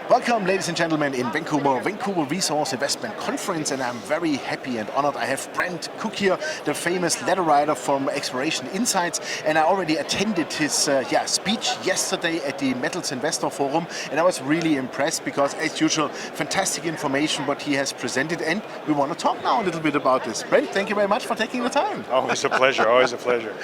Welcome, ladies and gentlemen, in Vancouver Resource Investment Conference, and I'm very happy and honored. I have Brent Cook here, the famous letter writer from Exploration Insights, and I already attended his speech yesterday at the Metals Investor Forum, and I was really impressed because, as usual, fantastic information what he has presented, and we want to talk now a little bit about this. Brent, thank you very much for taking the time. Always a pleasure, always a pleasure.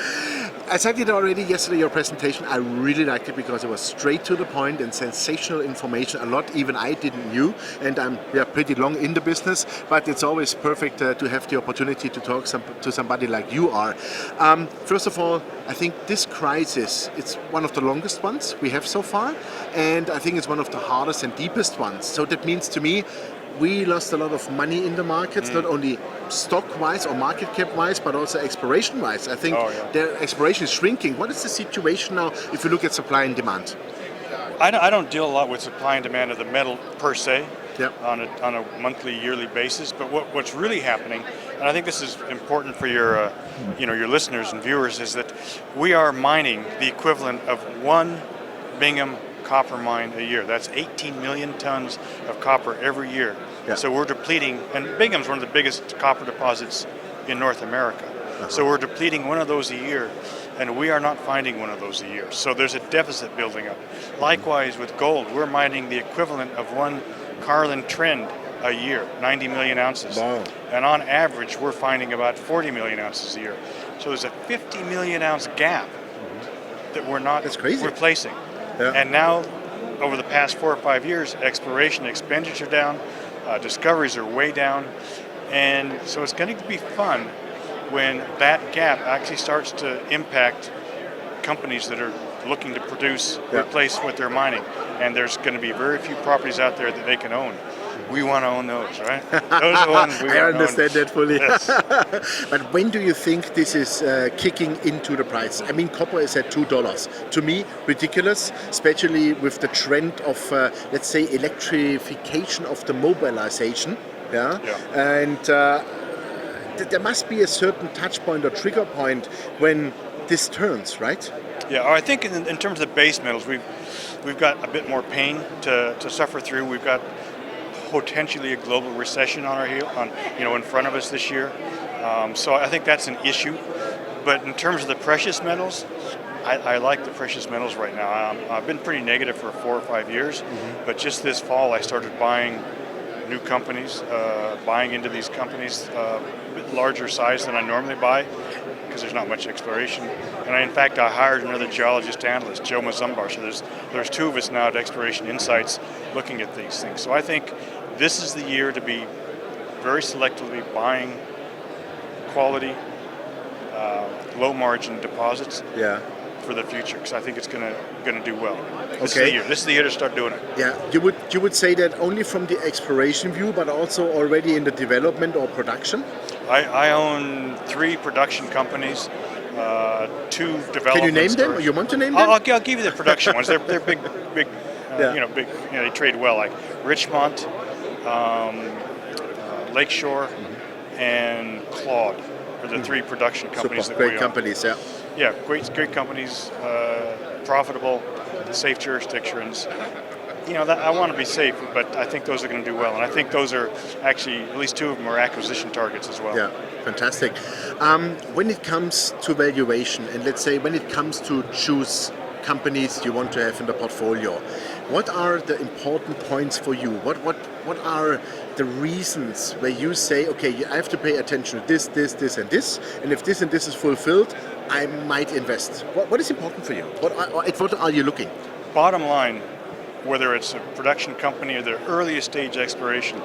As I did already yesterday, your presentation, I really liked it because it was straight to the point and sensational information, a lot even I didn't knew, and I'm pretty long in the business, but it's always perfect to have the opportunity to talk to somebody like you are. First of all, I think this crisis, it's one of the longest ones we have so far, and I think it's one of the hardest and deepest ones. So that means to me, we lost a lot of money in the markets, not only stock-wise or market cap-wise, but also exploration-wise. I think their exploration is shrinking. What is the situation now if you look at supply and demand? I don't deal a lot with supply and demand of the metal per se on a monthly, yearly basis, but what's really happening, and I think this is important for your your listeners and viewers, is that we are mining the equivalent of one Bingham copper mine a year. That's 18 million tons of copper every year. Yeah. So we're depleting, and Bingham's one of the biggest copper deposits in North America. So we're depleting one of those a year, and we are not finding one of those a year. So there's a deficit building up. Likewise with gold, we're mining the equivalent of one Carlin Trend a year, 90 million ounces. Wow. And on average, we're finding about 40 million ounces a year. So there's a 50 million ounce gap that we're not replacing. Yeah. And now, over the past 4 or 5 years, exploration expenditure down, discoveries are way down, and so it's going to be fun when that gap actually starts to impact companies that are looking to produce, replace what they're mining, and there's going to be very few properties out there that they can own. We want to own those, right? Those are the ones we want to own. I understand that fully. Yes. But when do you think this is kicking into the price? I mean, copper is at $2. To me, ridiculous, especially with the trend of, let's say, electrification of the mobilization. And there must be a certain touch point or trigger point when this turns, right? Yeah, I think in terms of the base metals, we've got a bit more pain to suffer through. We've got potentially a global recession on our heel, in front of us this year. So I think that's an issue. But in terms of the precious metals, I like the precious metals right now. I've been pretty negative for 4 or 5 years, but just this fall I started buying new companies, buying into these companies a bit larger size than I normally buy, because there's not much exploration. And in fact, I hired another geologist analyst, Joe Mazumbar. So there's 2 of us now at Exploration Insights looking at these things. So I think this is the year to be very selectively buying quality, low margin deposits for the future, because I think it's going to do well. This is the year. This is the year to start doing it. Yeah, you would say that only from the exploration view, but also already in the development or production? I own 3 production companies, 2 development. Can you name them? Or you want to name them? I'll give you the production ones. They're big. They trade well. Like Richmont, Lakeshore, and Claude are the 3 production companies that we own. Great companies, Yeah, great companies, profitable, safe jurisdictions. I want to be safe, but I think those are going to do well. And I think those are actually, at least 2 of them are acquisition targets as well. Yeah, fantastic. When it comes to valuation, and let's say when it comes to choose companies you want to have in the portfolio, what are the important points for you? What are the reasons where you say, okay, I have to pay attention to this, and this, and if this and this is fulfilled, I might invest? What is important for you? What are you looking? Bottom line, whether it's a production company or the earliest stage exploration,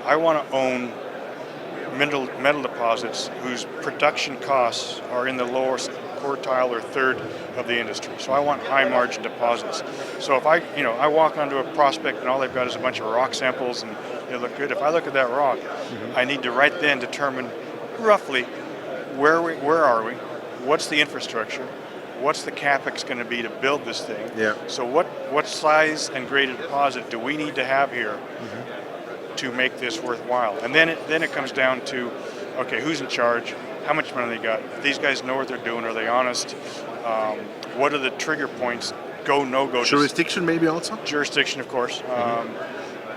I want to own metal deposits whose production costs are in the lowest quartile or third of the industry. So I want high margin deposits. So if I walk onto a prospect and all they've got is a bunch of rock samples and they look good, if I look at that rock, I need to right then determine roughly where are we, what's the infrastructure, what's the capex going to be to build this thing? So what size and grade of deposit do we need to have here to make this worthwhile? And then it comes down to, okay, who's in charge? How much money they got? These guys know what they're doing. Are they honest? What are the trigger points go, no-go. Jurisdiction maybe also? Jurisdiction, of course.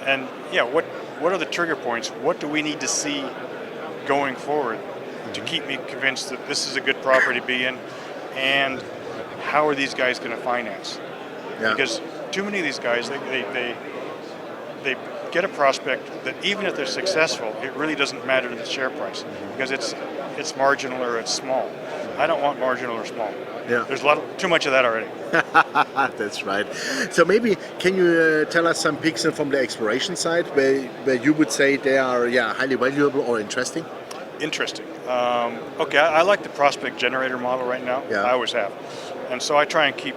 And yeah, what are the trigger points? What do we need to see going forward to keep me convinced that this is a good property to be in? And how are these guys going to finance? Yeah. Because too many of these guys, they get a prospect that even if they're successful, it really doesn't matter to the share price because it's marginal or it's small. I don't want marginal or small. Yeah. There's too much of that already. That's right. So maybe can you tell us some picks from the exploration side where you would say they are highly valuable or interesting? Interesting. Okay, I like the prospect generator model right now. Yeah. I always have. And so I try and keep,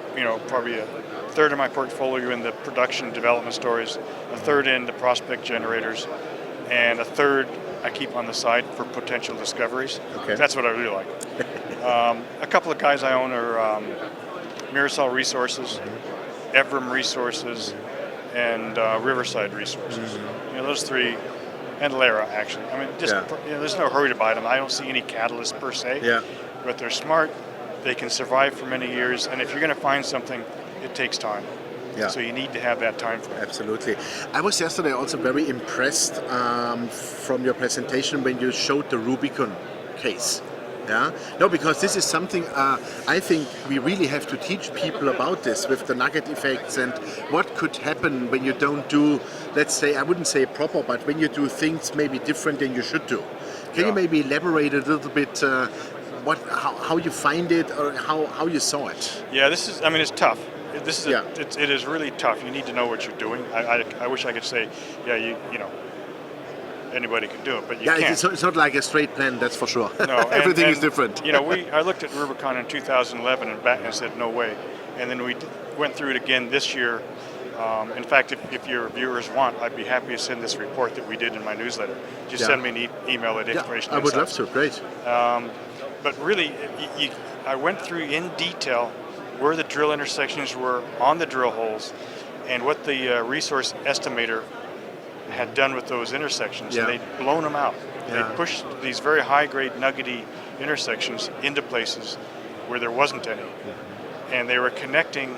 probably a third of my portfolio in the production development stories, a third in the prospect generators, and a third I keep on the side for potential discoveries. Okay. That's what I really like. A couple of guys I own are Mirasol Resources, Evrim Resources, and Riverside Resources. Those three, and Lara actually. I mean, there's no hurry to buy them. I don't see any catalyst per se. Yeah. But they're smart. They can survive for many years, and if you're going to find something, it takes time. Yeah. So you need to have that time frame. Absolutely. I was yesterday also very impressed from your presentation when you showed the Rubicon case. Yeah. No, because this is something I think we really have to teach people about this with the nugget effects and what could happen when you don't do, let's say, I wouldn't say proper, but when you do things maybe different than you should do. Can you maybe elaborate a little bit how you find it or how you saw it? Yeah, it's tough. It is really tough. You need to know what you're doing. I wish I could say, anybody can do it, but you can't. It's not like a straight plan, that's for sure. No, everything is different. I looked at Rubicon in 2011 and said no way, and then we went through it again this year. In fact, if your viewers want, I'd be happy to send this report that we did in my newsletter. Just send me an email at information. I would love to. Great. But really, I went through in detail where the drill intersections were on the drill holes and what the resource estimator had done with those intersections. And they'd blown them out. They pushed these very high-grade nuggety intersections into places where there wasn't any. And they were connecting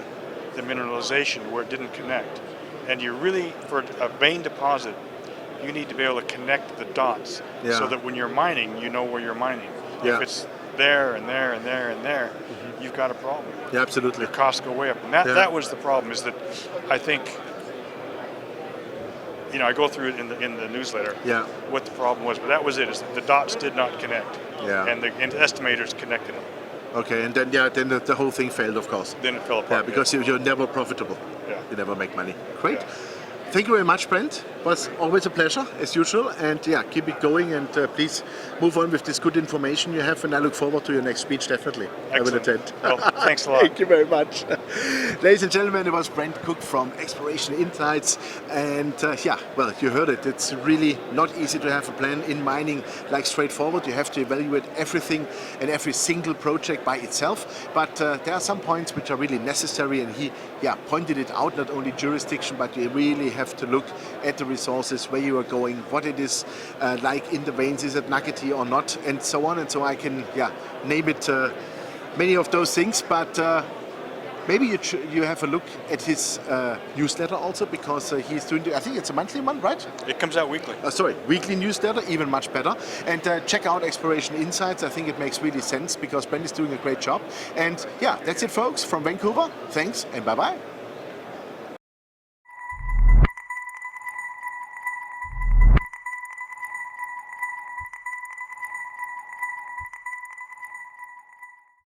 the mineralization where it didn't connect. And you really, for a vein deposit, you need to be able to connect the dots so that when you're mining, you know where you're mining. If it's there and there and there and there, you've got a problem. Yeah, absolutely. Your costs go way up. And that was the problem, is that I think, I go through it in the newsletter, what the problem was, but that was it, is that the dots did not connect. And the estimators connected them. Okay, and then the whole thing failed, of course. Then it fell apart. Yeah, because you're never profitable. Yeah. You never make money. Great. Thank you very much, Brent. It was always a pleasure, as usual. And keep it going, and please move on with this good information you have. And I look forward to your next speech, definitely. Excellent. I will attend. Well, thanks a lot. Thank you very much. Ladies and gentlemen, it was Brent Cook from Exploration Insights. And you heard it. It's really not easy to have a plan in mining like straightforward. You have to evaluate everything and every single project by itself. But there are some points which are really necessary. And he pointed it out, not only jurisdiction, but you really have to look at the resources, where you are going, what it is like in the veins, is it nuggety or not, and so on. And so I can name it many of those things, but maybe you have a look at his newsletter also, because he's doing, I think it's a monthly one, right? It comes out weekly. Weekly newsletter, even much better. And check out Exploration Insights. I think it makes really sense, because Brent is doing a great job. And that's it, folks, from Vancouver. Thanks, and bye-bye.